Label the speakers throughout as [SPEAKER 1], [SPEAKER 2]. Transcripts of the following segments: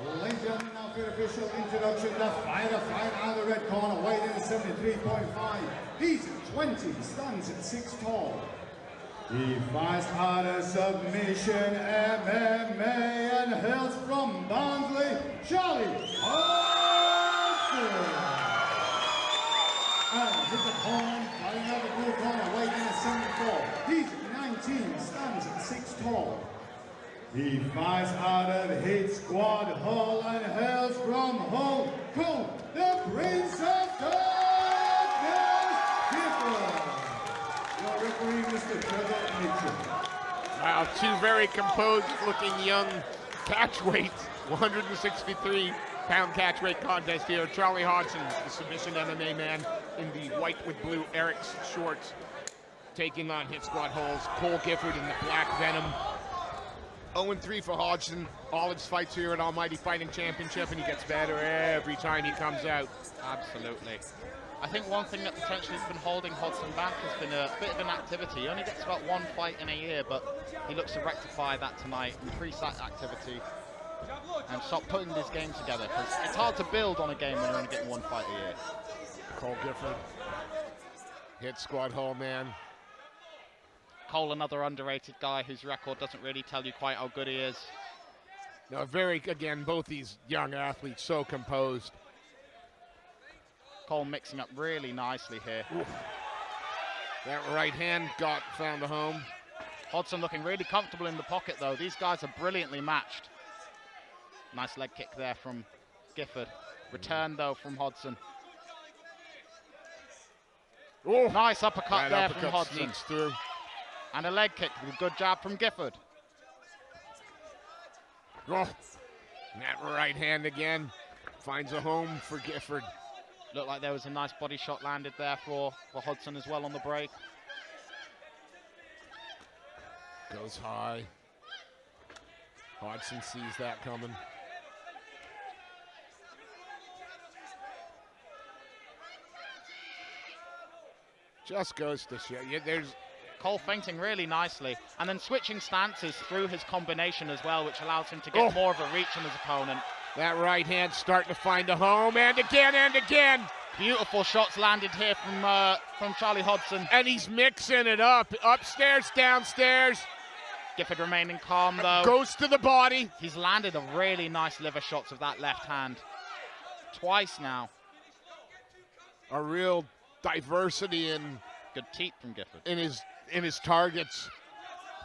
[SPEAKER 1] Ladies and gentlemen, now for your official introduction, the fighter out of the red corner, weighing in 73.5. He's 20, stands at 6 tall. He fights out of submission MMA and hails from Barnsley, Charlie Hodgson. And his opponent, fighting out of the blue corner, weighing in at 74. He's 19, stands at 6 tall. He fights out of Hit Squad Hull and hails from Hull, Cole, the Prince of Darkness, Gifford. Your referee, Mr. Trevor Mitchell.
[SPEAKER 2] Wow, two very composed-looking young catchweights. 163-pound catchweight contest here. Charlie Hodgson, the submission MMA man in the white with blue Eric's shorts, taking on Hit Squad Hull's Cole Gifford in the black Venom. 0-3 for Hodgson. All his fights here at Almighty Fighting Championship, and he gets better every time he comes out.
[SPEAKER 3] Absolutely. I think one thing that potentially has been holding Hodgson back has been a bit of inactivity. He only gets about one fight in a year, but he looks to rectify that tonight, increase that activity, and stop putting these games together, because it's hard to build on a game when you're only getting one fight a year.
[SPEAKER 2] Cole Gifford, Hit Squad Hull man.
[SPEAKER 3] Cole, another underrated guy whose record doesn't really tell you quite how good he is.
[SPEAKER 2] No, again, both these young athletes so composed.
[SPEAKER 3] Cole mixing up really nicely here.
[SPEAKER 2] Oof. That right hand found a home.
[SPEAKER 3] Hodgson looking really comfortable in the pocket though. These guys are brilliantly matched. Nice leg kick there from Gifford. Return though from Hodgson.
[SPEAKER 2] Oh,
[SPEAKER 3] nice uppercut there from Hodgson.
[SPEAKER 2] Sneaks through.
[SPEAKER 3] And a leg kick, a good jab from Gifford.
[SPEAKER 2] Oh, that right hand again finds a home for Gifford.
[SPEAKER 3] Looked like there was a nice body shot landed there for Hodgson as well on the break.
[SPEAKER 2] Goes high. Hodgson sees that coming. Just goes to show you, there's
[SPEAKER 3] Cole feinting really nicely, and then switching stances through his combination as well, which allows him to get more of a reach on his opponent.
[SPEAKER 2] That right hand starting to find a home, and again and again.
[SPEAKER 3] Beautiful shots landed here from Charlie Hodgson.
[SPEAKER 2] And he's mixing it up, upstairs, downstairs.
[SPEAKER 3] Gifford remaining calm though.
[SPEAKER 2] Goes to the body.
[SPEAKER 3] He's landed a really nice liver shots of that left hand. Twice now.
[SPEAKER 2] A real diversity in
[SPEAKER 3] good teeth from Gifford.
[SPEAKER 2] In his targets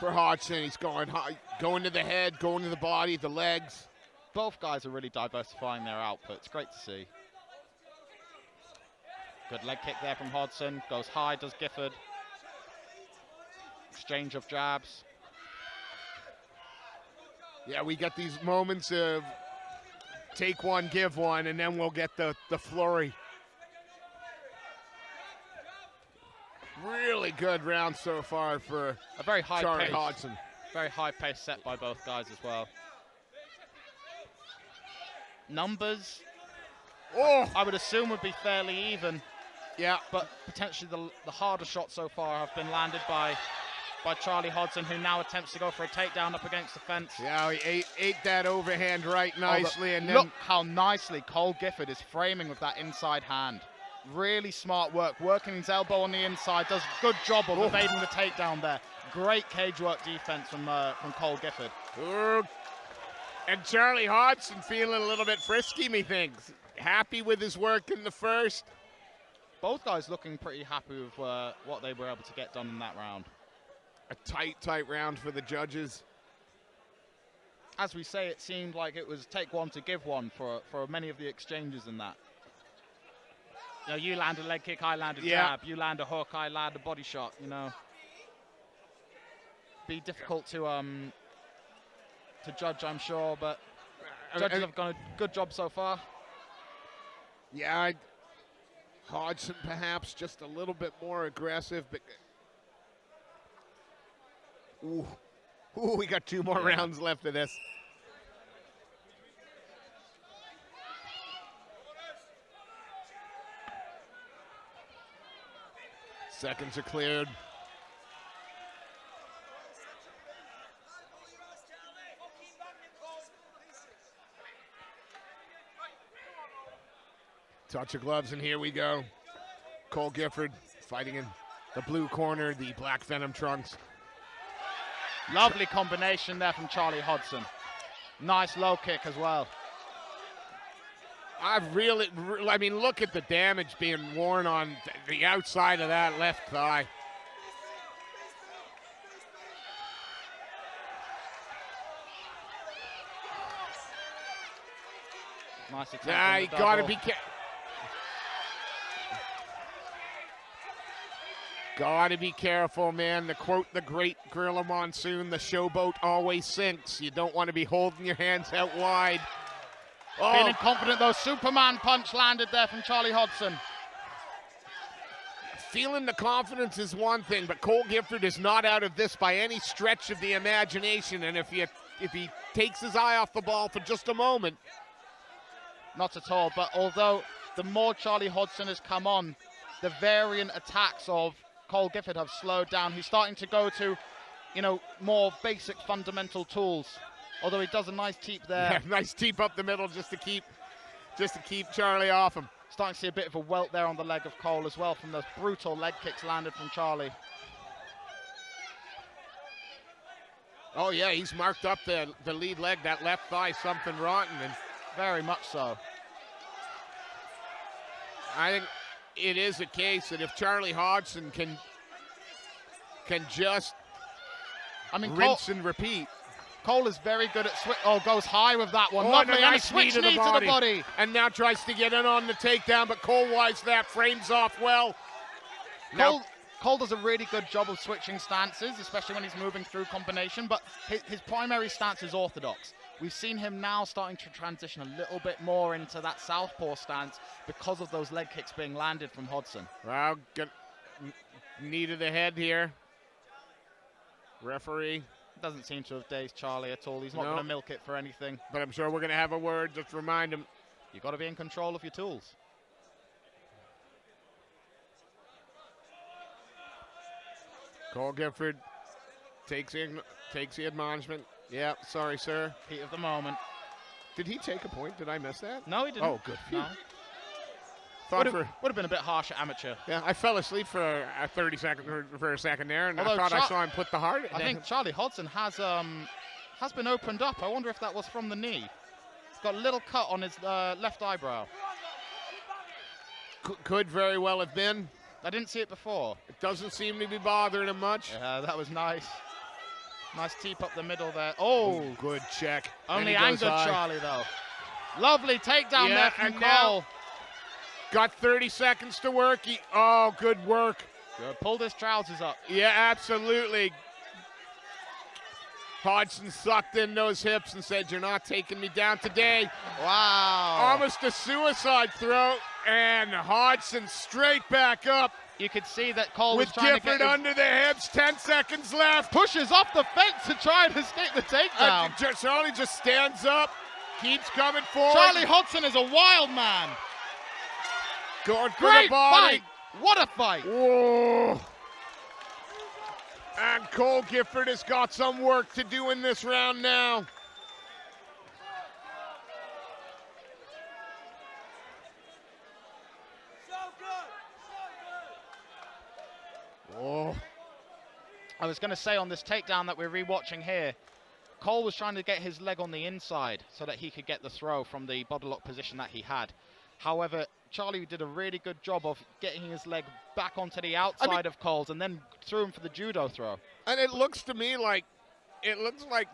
[SPEAKER 2] for Hodgson. He's going high, going to the head, going to the body, the legs.
[SPEAKER 3] Both guys are really diversifying their output. It's great to see. Good leg kick there from Hodgson. Goes high, does Gifford. Exchange of jabs.
[SPEAKER 2] Yeah, we get these moments of take one, give one, and then we'll get the flurry. Really good round so far for
[SPEAKER 3] a very high
[SPEAKER 2] Charlie
[SPEAKER 3] pace.
[SPEAKER 2] Hodgson.
[SPEAKER 3] Very high pace set by both guys as well. Numbers, I would assume would be fairly even.
[SPEAKER 2] Yeah.
[SPEAKER 3] But potentially the harder shots so far have been landed by Charlie Hodgson, who now attempts to go for a takedown up against the fence.
[SPEAKER 2] Yeah, he ate that overhand right nicely. And
[SPEAKER 3] look how nicely Cole Gifford is framing with that inside hand. Really smart work, working his elbow on the inside, does a good job of evading the takedown there. Great cage work defense from Cole Gifford.
[SPEAKER 2] And Charlie Hodgson feeling a little bit frisky, methinks. Happy with his work in the first.
[SPEAKER 3] Both guys looking pretty happy with what they were able to get done in that round.
[SPEAKER 2] A tight round for the judges.
[SPEAKER 3] As we say, it seemed like it was take one to give one for many of the exchanges in that. You know, you land a leg kick, I land a jab. You land a hook, I land a body shot, you know. Be difficult to judge, I'm sure, but judges have done a good job so far.
[SPEAKER 2] Yeah, Hodgson perhaps just a little bit more aggressive, but we got two more rounds left of this. Seconds are cleared. Touch of gloves, and here we go. Cole Gifford fighting in the blue corner, the black Venom trunks.
[SPEAKER 3] Lovely combination there from Charlie Hodgson. Nice low kick as well.
[SPEAKER 2] I mean, look at the damage being worn on the outside of that left thigh.
[SPEAKER 3] Nice attempt.
[SPEAKER 2] Nah, you gotta be careful. Gotta be careful, man. To quote the great Gorilla Monsoon, the showboat always sinks. You don't want to be holding your hands out wide. Oh.
[SPEAKER 3] Feeling confident though. Superman punch landed there from Charlie Hodgson.
[SPEAKER 2] Feeling the confidence is one thing, but Cole Gifford is not out of this by any stretch of the imagination. And if he takes his eye off the ball for just a moment.
[SPEAKER 3] Not at all, but although the more Charlie Hodgson has come on, the variant attacks of Cole Gifford have slowed down. He's starting to go to, more basic fundamental tools. Although he does a nice teep there.
[SPEAKER 2] Yeah, nice teep up the middle just to keep Charlie off him.
[SPEAKER 3] Starting to see a bit of a welt there on the leg of Cole as well from those brutal leg kicks landed from Charlie.
[SPEAKER 2] Oh yeah, he's marked up the lead leg, that left thigh, something rotten, and
[SPEAKER 3] very much so.
[SPEAKER 2] I think it is a case that if Charlie Hodgson can just rinse and repeat.
[SPEAKER 3] Cole is very good at switch. Oh, goes high with that one.
[SPEAKER 2] Oh,
[SPEAKER 3] Lovely, and a
[SPEAKER 2] nice
[SPEAKER 3] switch knee to the body.
[SPEAKER 2] And now tries to get in on the takedown, but Cole wise that, frames off well.
[SPEAKER 3] Cole does a really good job of switching stances, especially when he's moving through combination, but his primary stance is orthodox. We've seen him now starting to transition a little bit more into that southpaw stance because of those leg kicks being landed from Hodgson.
[SPEAKER 2] Wow, good knee to the head here. Referee.
[SPEAKER 3] Doesn't seem to have dazed Charlie at all. He's not going to milk it for anything.
[SPEAKER 2] But I'm sure we're going to have a word. Just remind him.
[SPEAKER 3] You've got to be in control of your tools.
[SPEAKER 2] Cole Gifford takes the admonishment. Yeah, sorry, sir.
[SPEAKER 3] Heat of the moment.
[SPEAKER 2] Did he take a point? Did I miss that?
[SPEAKER 3] No, he didn't.
[SPEAKER 2] Oh, good.
[SPEAKER 3] No. Would have been a bit harsh at amateur.
[SPEAKER 2] Yeah, I fell asleep for a 30 second for a second there, and I thought I saw him put the heart.
[SPEAKER 3] I think Charlie Hodgson has been opened up. I wonder if that was from the knee. He's got a little cut on his left eyebrow.
[SPEAKER 2] Could very well have been.
[SPEAKER 3] I didn't see it before.
[SPEAKER 2] It doesn't seem to be bothering him much.
[SPEAKER 3] Yeah, that was nice. Nice teep up the middle there. Oh,
[SPEAKER 2] good check.
[SPEAKER 3] Only angered Charlie though. Lovely takedown there from Cole.
[SPEAKER 2] Got 30 seconds to work. Oh, good work.
[SPEAKER 3] Good. Pulled his trousers up.
[SPEAKER 2] Yeah, absolutely. Hodgson sucked in those hips and said, "You're not taking me down today."
[SPEAKER 3] Wow.
[SPEAKER 2] Almost a suicide throw, and Hodgson straight back up.
[SPEAKER 3] You could see that Cole
[SPEAKER 2] with
[SPEAKER 3] was trying
[SPEAKER 2] Gifford
[SPEAKER 3] to get
[SPEAKER 2] under the hips. 10 seconds left.
[SPEAKER 3] Pushes off the fence to try and escape the takedown.
[SPEAKER 2] Charlie just stands up, keeps coming forward.
[SPEAKER 3] Charlie Hodgson is a wild man.
[SPEAKER 2] Going for
[SPEAKER 3] Great
[SPEAKER 2] the body.
[SPEAKER 3] fight. What a fight.
[SPEAKER 2] Whoa. And Cole Gifford has got some work to do in this round now. Oh.
[SPEAKER 3] I was going to say on this takedown that we're rewatching here, Cole was trying to get his leg on the inside so that he could get the throw from the body lock position that he had. However, Charlie did a really good job of getting his leg back onto the outside of Cole's and then threw him for the judo throw.
[SPEAKER 2] And it looks to me like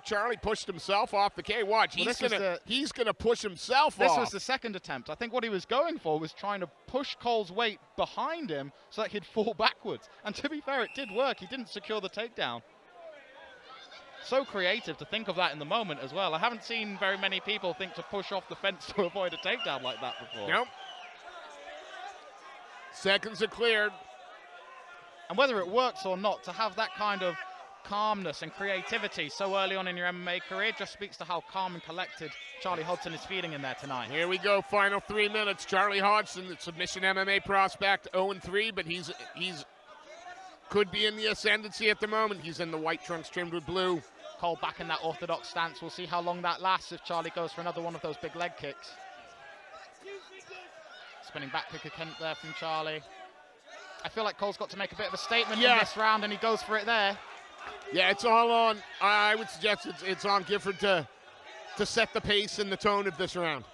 [SPEAKER 2] Charlie pushed himself off the K. Watch, he's gonna push himself off.
[SPEAKER 3] This was the second attempt. I think what he was going for was trying to push Cole's weight behind him so that he'd fall backwards. And to be fair, it did work. He didn't secure the takedown. So creative to think of that in the moment as well. I haven't seen very many people think to push off the fence to avoid a takedown like that before.
[SPEAKER 2] Nope. Seconds are cleared.
[SPEAKER 3] And whether it works or not, to have that kind of calmness and creativity so early on in your MMA career just speaks to how calm and collected Charlie Hodgson is feeling in there tonight.
[SPEAKER 2] Here we go, final 3 minutes. Charlie Hodgson, the submission MMA prospect, 0-3, but he's could be in the ascendancy at the moment. He's in the white trunks trimmed with blue.
[SPEAKER 3] Cole back in that orthodox stance. We'll see how long that lasts if Charlie goes for another one of those big leg kicks. spinning back kick attempt there from Charlie. I feel like Cole's got to make a bit of a statement in this round, and he goes for it there.
[SPEAKER 2] Yeah, it's all on. I would suggest it's on Gifford to set the pace and the tone of this round.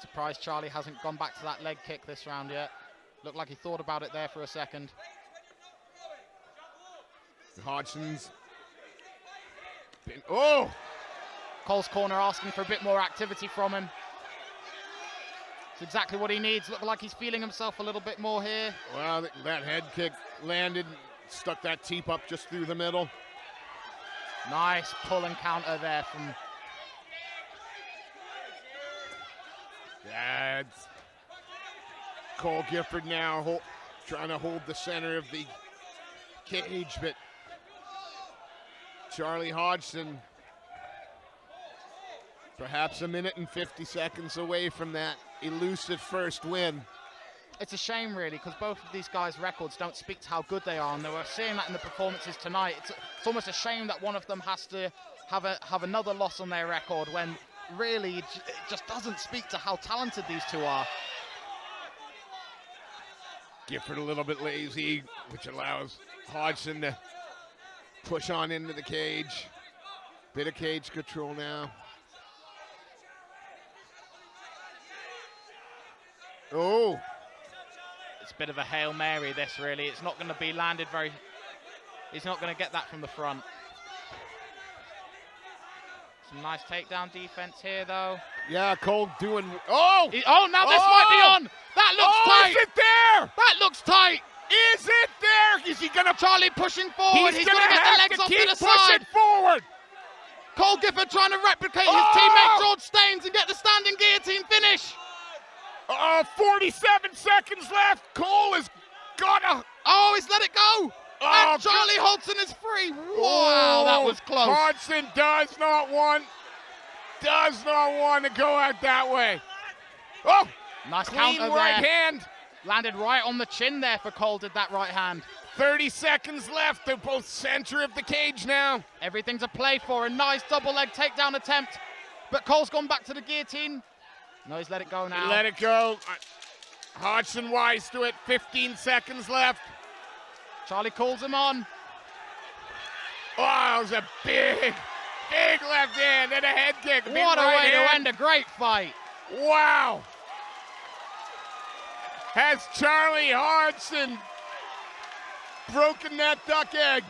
[SPEAKER 3] Surprised Charlie hasn't gone back to that leg kick this round yet. Looked like he thought about it there for a second.
[SPEAKER 2] Hodgson's been, oh!
[SPEAKER 3] Cole's corner asking for a bit more activity from him. It's exactly what he needs. Look like he's feeling himself a little bit more here.
[SPEAKER 2] Well, that head kick landed, stuck that teep up just through the middle.
[SPEAKER 3] Nice pull and counter there from...
[SPEAKER 2] That's Cole Gifford now trying to hold the center of the cage, but Charlie Hodgson perhaps a minute and 50 seconds away from that elusive first win.
[SPEAKER 3] It's a shame, really, because both of these guys' records don't speak to how good they are, and they were seeing that in the performances tonight. It's almost a shame that one of them has to have another loss on their record when really it just doesn't speak to how talented these two are.
[SPEAKER 2] Gifford a little bit lazy, which allows Hodgson to push on into the cage. Bit of cage control now. Oh!
[SPEAKER 3] It's a bit of a Hail Mary, this, really. It's not going to be landed very... He's not going to get that from the front. Some nice takedown defense here, though.
[SPEAKER 2] Yeah, Cole doing... Oh!
[SPEAKER 3] Now this might be on! That looks tight!
[SPEAKER 2] Is it there?
[SPEAKER 3] That looks tight!
[SPEAKER 2] Is it there? Is he gonna...
[SPEAKER 3] Charlie pushing forward. He's gonna get the legs off to the
[SPEAKER 2] pushing
[SPEAKER 3] side.
[SPEAKER 2] Forward.
[SPEAKER 3] Cole Gifford trying to replicate his teammate George Staines and get the standing guillotine finish.
[SPEAKER 2] 47 seconds left. Cole has gotta...
[SPEAKER 3] Oh, he's let it go. And Charlie Hodgson is free. Wow, that was close.
[SPEAKER 2] Hodgson does not want to go out that way. Oh,
[SPEAKER 3] nice
[SPEAKER 2] clean
[SPEAKER 3] counter
[SPEAKER 2] right
[SPEAKER 3] there.
[SPEAKER 2] hand.
[SPEAKER 3] Landed right on the chin there for Cole, did that right hand.
[SPEAKER 2] 30 seconds left. They're both center of the cage now.
[SPEAKER 3] Everything's a play for a nice double leg takedown attempt. But Cole's gone back to the guillotine. No, he's let it go now.
[SPEAKER 2] He let it go. Hodgson wise to it. 15 seconds left.
[SPEAKER 3] Charlie calls him on.
[SPEAKER 2] Oh, that was a big left hand and a head kick.
[SPEAKER 3] What a way to end a great fight.
[SPEAKER 2] Wow. Has Charlie Hodgson broken that duck egg?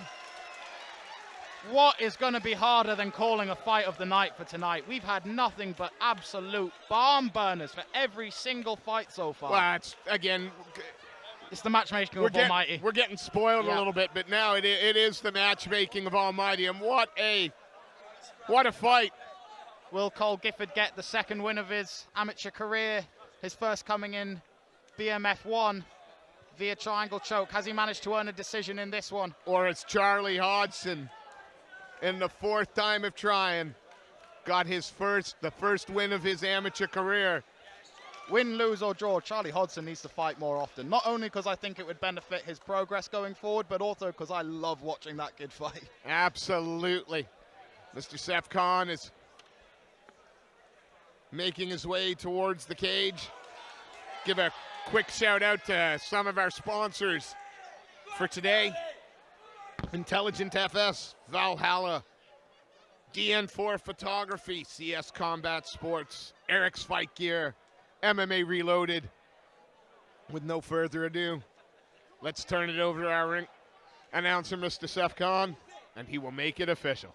[SPEAKER 3] What is going to be harder than calling a fight of the night for tonight? We've had nothing but absolute barn burners for every single fight so far.
[SPEAKER 2] Well, it's the matchmaking
[SPEAKER 3] of Almighty.
[SPEAKER 2] We're getting spoiled a little bit, but now it is the matchmaking of Almighty, and what a fight.
[SPEAKER 3] Will Cole Gifford get the second win of his amateur career? His first coming in BMF 1 via triangle choke. Has he managed to earn a decision in this one?
[SPEAKER 2] Or it's Charlie Hodgson, in the fourth time of trying, got the first win of his amateur career.
[SPEAKER 3] Win, lose or draw, Charlie Hodgson needs to fight more often. Not only because I think it would benefit his progress going forward, but also because I love watching that kid fight.
[SPEAKER 2] Absolutely. Mr. Seth Khan is making his way towards the cage. Give a quick shout out to some of our sponsors for today. Intelligent FS, Valhalla, DN4 Photography, CS Combat Sports, Eric's Fight Gear, MMA Reloaded. With no further ado, let's turn it over to our ring announcer, Mr. Seth Khan, and he will make it official.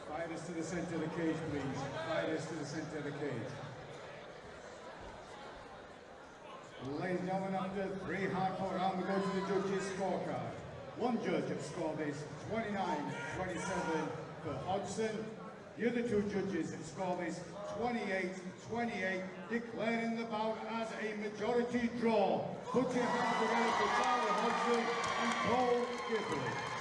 [SPEAKER 1] Fighters to the center of the cage, please. Fighters to the center of the cage. Ladies and gentlemen, after 3 hardcore rounds, we go to the judges' scorecard. One judge at score base 29-27 for Hodgson. The other two judges at score base 28-28, declaring the bout as a majority draw. Put your hands together for Charlie Hodgson and Cole Gifford.